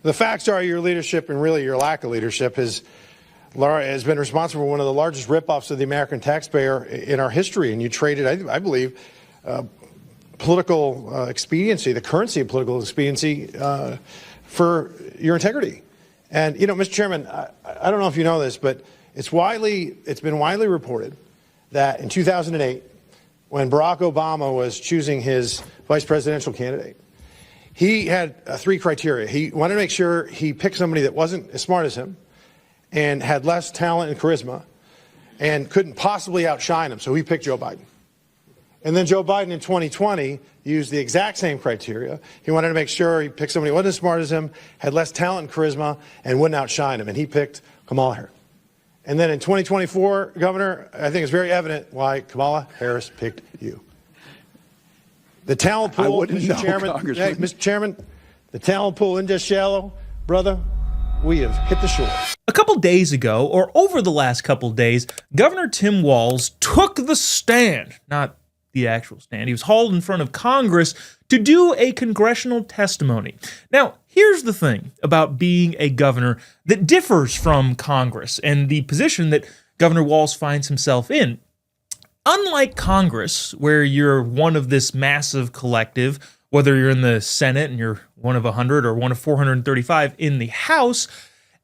The facts are your leadership and really your lack of leadership has been responsible for one of the largest ripoffs of the American taxpayer in our history. And you traded, I believe, political expediency, the currency of political expediency, for your integrity. And, you know, Mr. Chairman, I don't know if you know this, but it's been widely reported that in 2008, when Barack Obama was choosing his vice presidential candidate, he had three criteria. He wanted to make sure he picked somebody that wasn't as smart as him and had less talent and charisma and couldn't possibly outshine him. So he picked Joe Biden. And then Joe Biden in 2020 used the exact same criteria. He wanted to make sure he picked somebody who wasn't as smart as him, had less talent and charisma, and wouldn't outshine him. And he picked Kamala Harris. And then in 2024, Governor, I think it's very evident why Kamala Harris picked you. The talent pool, Mr. Chairman, Mr. Chairman, the talent pool isn't just shallow, brother. We have hit the shore. A couple days ago, or over the last couple days, Governor Tim Walz took the stand, not the actual stand. He was hauled in front of Congress to do a congressional testimony. Now, here's the thing about being a governor that differs from Congress and the position that Governor Walz finds himself in. Unlike Congress, where you're one of this massive collective, whether you're in the Senate and you're one of 100 or one of 435 in the House,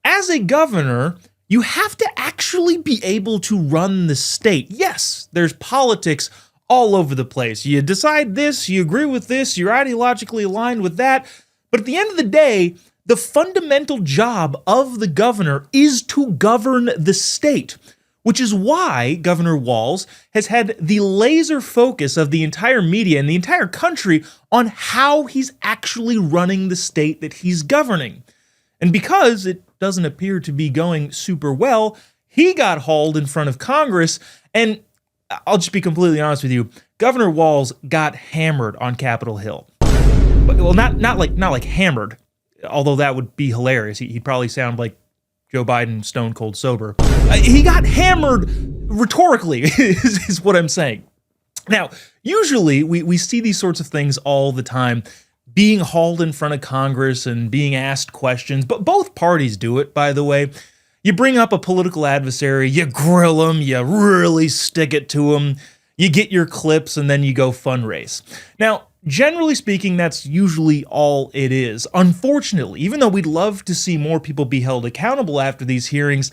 as a governor, you have to actually be able to run the state. Yes, there's politics all over the place. You decide this, you agree with this, you're ideologically aligned with that. But at the end of the day, the fundamental job of the governor is to govern the state, which is why Governor Walz has had the laser focus of the entire media and the entire country on how he's actually running the state that he's governing. And because it doesn't appear to be going super well, he got hauled in front of Congress. And I'll just be completely honest with you, Governor Walz got hammered on Capitol Hill. Well, not like hammered, although that would be hilarious. He'd probably sound like Joe Biden stone cold sober. He got hammered rhetorically, is what I'm saying. Now, usually we see these sorts of things all the time, being hauled in front of Congress and being asked questions, but both parties do it, by the way. You bring up a political adversary, you grill them, you really stick it to them, you get your clips, and then you go fundraise. Now, generally speaking, that's usually all it is. Unfortunately, even though we'd love to see more people be held accountable after these hearings,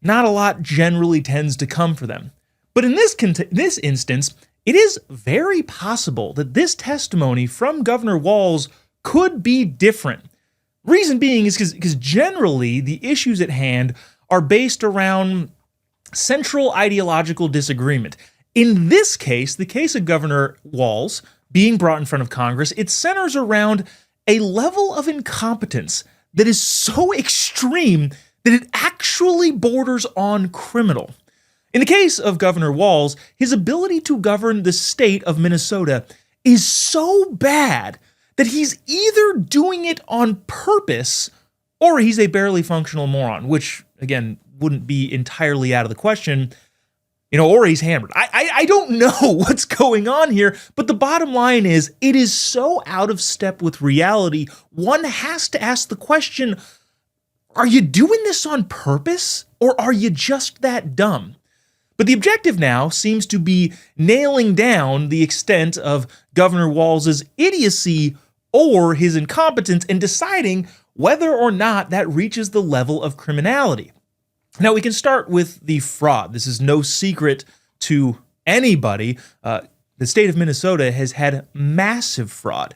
not a lot generally tends to come for them. But in this instance, it is very possible that this testimony from Governor Walz could be different. Reason being is because generally the issues at hand are based around central ideological disagreement. In this case, the case of Governor Walz being brought in front of Congress, it centers around a level of incompetence that is so extreme that it actually borders on criminal. In the case of Governor Walz, his ability to govern the state of Minnesota is so bad that he's either doing it on purpose or he's a barely functional moron, which, again, wouldn't be entirely out of the question, or he's hammered. I don't know what's going on here, but the bottom line is it is so out of step with reality, one has to ask the question, are you doing this on purpose or are you just that dumb? But the objective now seems to be nailing down the extent of Governor Walz's idiocy or his incompetence and deciding whether or not that reaches the level of criminality. Now, we can start with the fraud. This is no secret to anybody. The state of Minnesota has had massive fraud.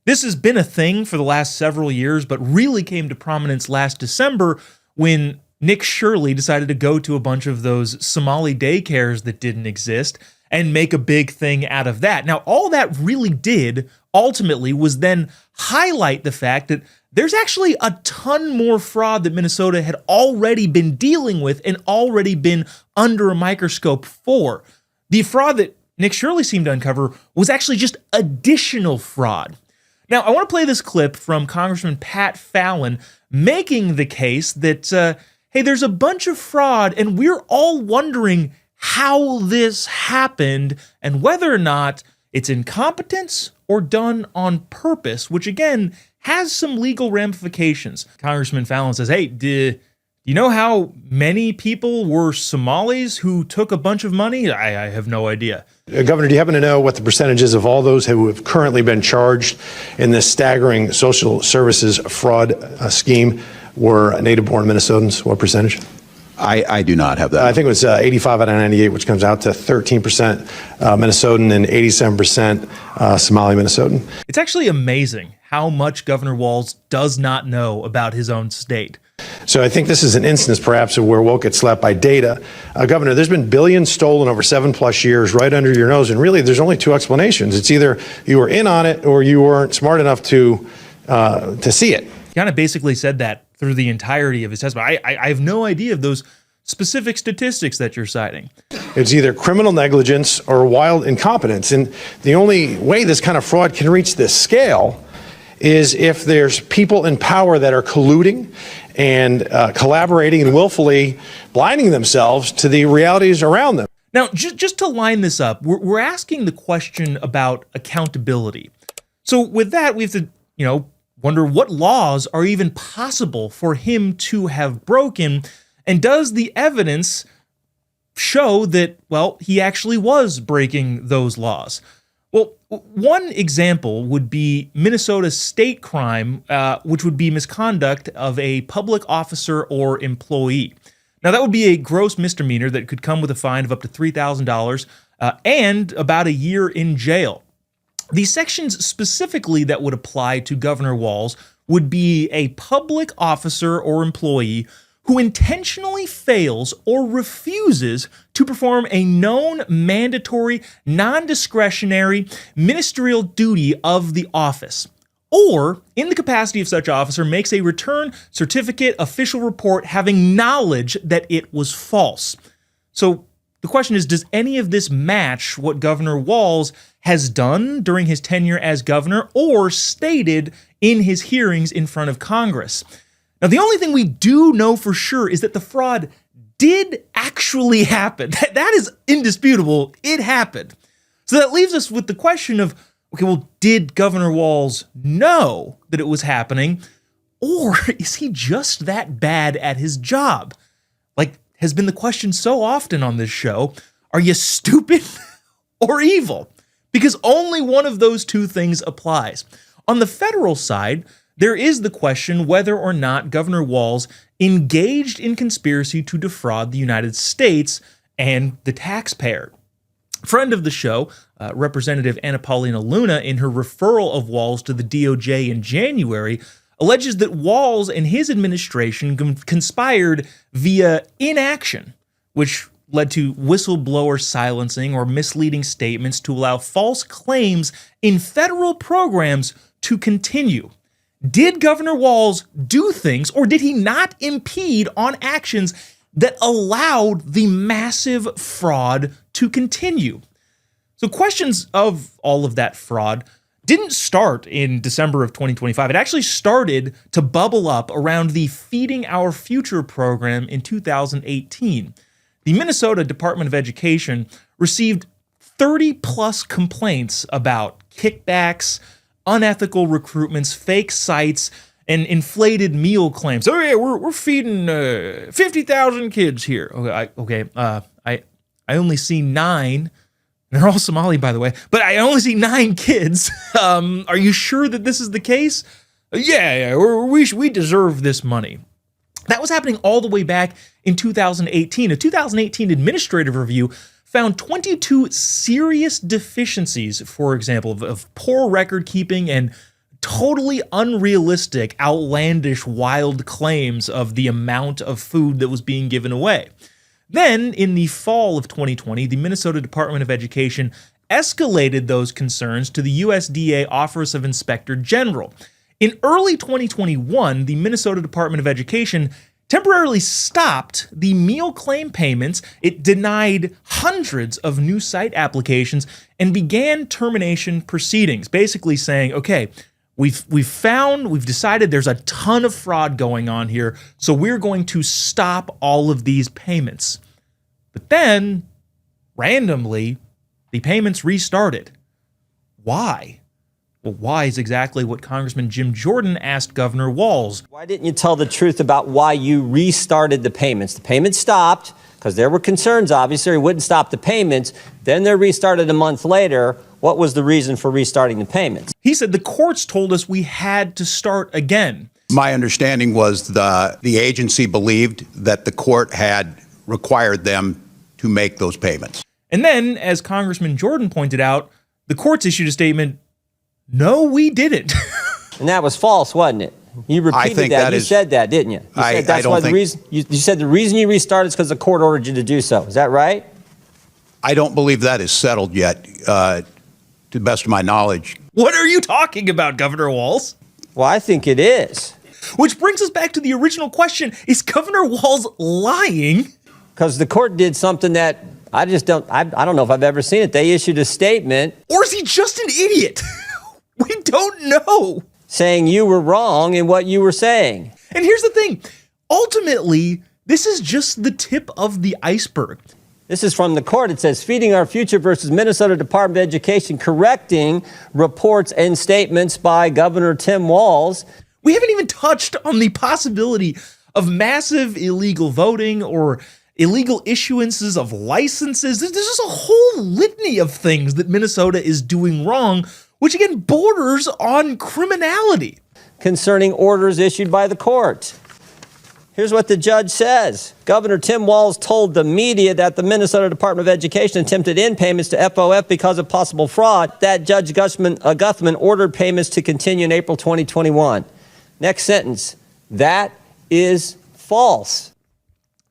This has been a thing for the last several years, but really came to prominence last December when Nick Shirley decided to go to a bunch of those Somali daycares that didn't exist and make a big thing out of that. Now, all that really did ultimately was then highlight the fact that there's actually a ton more fraud that Minnesota had already been dealing with and already been under a microscope for. The fraud that Nick Shirley seemed to uncover was actually just additional fraud. Now, I want to play this clip from Congressman Pat Fallon making the case that, hey, there's a bunch of fraud and we're all wondering how this happened and whether or not it's incompetence or done on purpose, which again has some legal ramifications. Congressman Fallon says, hey, do you know how many people were Somalis who took a bunch of money? I have no idea. Governor, do you happen to know what the percentage is of all those who have currently been charged in this staggering social services fraud scheme were native-born Minnesotans? What percentage? I do not have that. I think it was 85 out of 98, which comes out to 13% Minnesotan and 87% Somali Minnesotan. It's actually amazing how much Governor Walz does not know about his own state. So I think this is an instance, perhaps, of where woke gets slapped by data. Governor, there's been billions stolen over 7+ years right under your nose, and really there's only two explanations. It's either you were in on it or you weren't smart enough to see it. He kind of basically said that through the entirety of his testimony. I have no idea of those specific statistics that you're citing. It's either criminal negligence or wild incompetence. And the only way this kind of fraud can reach this scale is if there's people in power that are colluding and collaborating and willfully blinding themselves to the realities around them. Now, just to line this up, we're asking the question about accountability. So with that, we have to, wonder what laws are even possible for him to have broken, and does the evidence show that, well, he actually was breaking those laws? Well, one example would be Minnesota's state crime, which would be misconduct of a public officer or employee. Now, that would be a gross misdemeanor that could come with a fine of up to $3,000 and about a year in jail. The sections specifically that would apply to Governor Walz would be a public officer or employee who intentionally fails or refuses to perform a known mandatory, non-discretionary ministerial duty of the office, or, in the capacity of such officer, makes a return certificate official report having knowledge that it was false. So the question is, does any of this match what Governor Walz has done during his tenure as governor or stated in his hearings in front of Congress? Now, the only thing we do know for sure is that the fraud did actually happen. That is indisputable. It happened. So that leaves us with the question of, okay, well, did Governor Walz know that it was happening, or is he just that bad at his job? Like has been the question so often on this show. Are you stupid or evil? Because only one of those two things applies. On the federal side, there is the question whether or not Governor Walz engaged in conspiracy to defraud the United States and the taxpayer. Friend of the show, Representative Anna Paulina Luna, in her referral of Walz to the DOJ in January, alleges that Walz and his administration conspired via inaction, which led to whistleblower silencing or misleading statements to allow false claims in federal programs to continue. Did Governor Walz do things, or did he not impede on actions that allowed the massive fraud to continue? So questions of all of that fraud didn't start in December of 2025. It actually started to bubble up around the Feeding Our Future program in 2018. The Minnesota Department of Education received 30+ complaints about kickbacks, unethical recruitments, fake sites, and inflated meal claims. Oh yeah, we're feeding 50,000 kids here. I only see 9. They're all Somali, by the way, but I only see 9 kids. Are you sure that this is the case? Yeah, we deserve this money. That was happening all the way back in 2018. A 2018 administrative review found 22 serious deficiencies, for example, of poor record keeping and totally unrealistic, outlandish, wild claims of the amount of food that was being given away. Then, in the fall of 2020, the Minnesota Department of Education escalated those concerns to the USDA Office of Inspector General. In early 2021, the Minnesota Department of Education temporarily stopped the meal claim payments. It denied hundreds of new site applications and began termination proceedings, basically saying, okay, we've decided there's a ton of fraud going on here, so we're going to stop all of these payments. But then, randomly, the payments restarted. Why? Well, why is exactly what Congressman Jim Jordan asked Governor Walz. Why didn't you tell the truth about why you restarted the payments? The payments stopped because there were concerns, obviously, it wouldn't stop the payments. Then they're restarted a month later. What was the reason for restarting the payments? He said the courts told us we had to start again. My understanding was the agency believed that the court had required them to make those payments. And then, as Congressman Jordan pointed out, the courts issued a statement, no, we didn't. And that was false, wasn't it? You repeated that. You said that, didn't you? You said that's why the reason you said the reason you restarted is because the court ordered you to do so. Is that right? I don't believe that is settled yet, to the best of my knowledge. What are you talking about, Governor Walz? Well, I think it is. Which brings us back to the original question. Is Governor Walz lying? Because the court did something that I don't know if I've ever seen it. They issued a statement. Or is he just an idiot? We don't know. Saying you were wrong in what you were saying. And here's the thing. Ultimately, this is just the tip of the iceberg. This is from the court. It says, Feeding Our Future versus Minnesota Department of Education, correcting reports and statements by Governor Tim Walz. We haven't even touched on the possibility of massive illegal voting or illegal issuances of licenses. There's just a whole litany of things that Minnesota is doing wrong, which again borders on criminality. Concerning orders issued by the court. Here's what the judge says. Governor Tim Walz told the media that the Minnesota Department of Education attempted in payments to FOF because of possible fraud. That Judge Guthman ordered payments to continue in April 2021. Next sentence. That is false.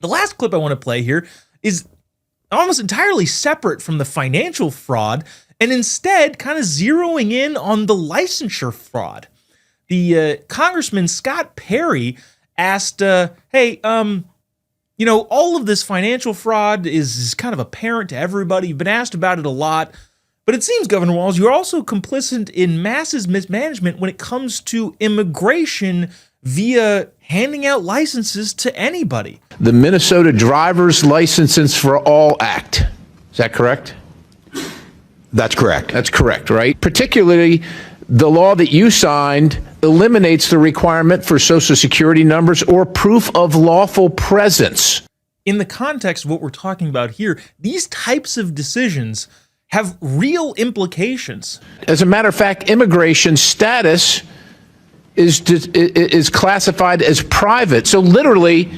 The last clip I want to play here is almost entirely separate from the financial fraud and instead kind of zeroing in on the licensure fraud. The Congressman Scott Perry asked, hey, all of this financial fraud is kind of apparent to everybody. You've been asked about it a lot. But it seems, Governor Walz, you're also complicit in massive mismanagement when it comes to immigration via handing out licenses to anybody. The Minnesota Driver's Licenses for All Act. Is that correct? That's correct. That's correct, right? Particularly, the law that you signed eliminates the requirement for Social Security numbers or proof of lawful presence. In the context of what we're talking about here, these types of decisions have real implications. As a matter of fact, immigration status is classified as private. So literally,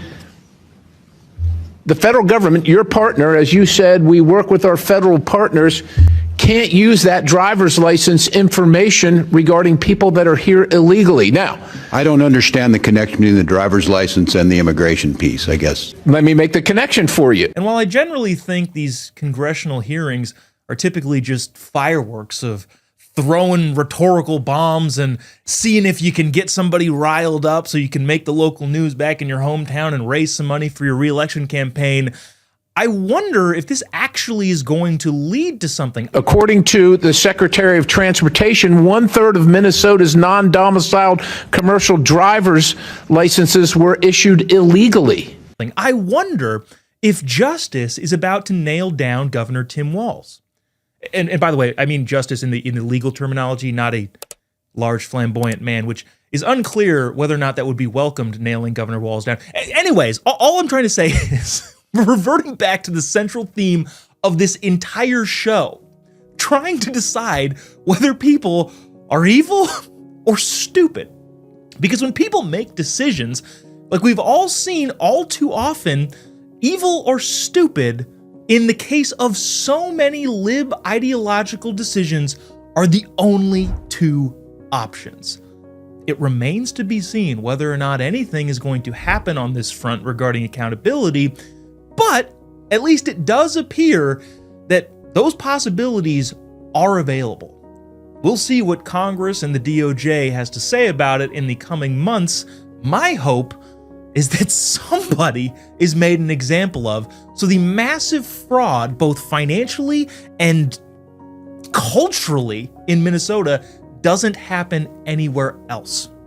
the federal government, your partner, as you said, we work with our federal partners, can't use that driver's license information regarding people that are here illegally. Now, I don't understand the connection between the driver's license and the immigration piece, I guess. let me make the connection for you. And while I generally think these congressional hearings are typically just fireworks of throwing rhetorical bombs and seeing if you can get somebody riled up so you can make the local news back in your hometown and raise some money for your re-election campaign, I wonder if this actually is going to lead to something. According to the Secretary of Transportation, 1/3 of Minnesota's non-domiciled commercial driver's licenses were issued illegally. I wonder if justice is about to nail down Governor Tim Walz. And by the way, I mean justice in the legal terminology, not a large flamboyant man, which is unclear whether or not that would be welcomed, nailing Governor Walz down. Anyways, all I'm trying to say is, reverting back to the central theme of this entire show, trying to decide whether people are evil or stupid. Because when people make decisions, like we've all seen all too often, evil or stupid, in the case of so many lib ideological decisions, are the only two options. It remains to be seen whether or not anything is going to happen on this front regarding accountability, but at least it does appear that those possibilities are available. We'll see what Congress and the DOJ has to say about it in the coming months. My hope is that somebody is made an example of, so the massive fraud, both financially and culturally in Minnesota, doesn't happen anywhere else.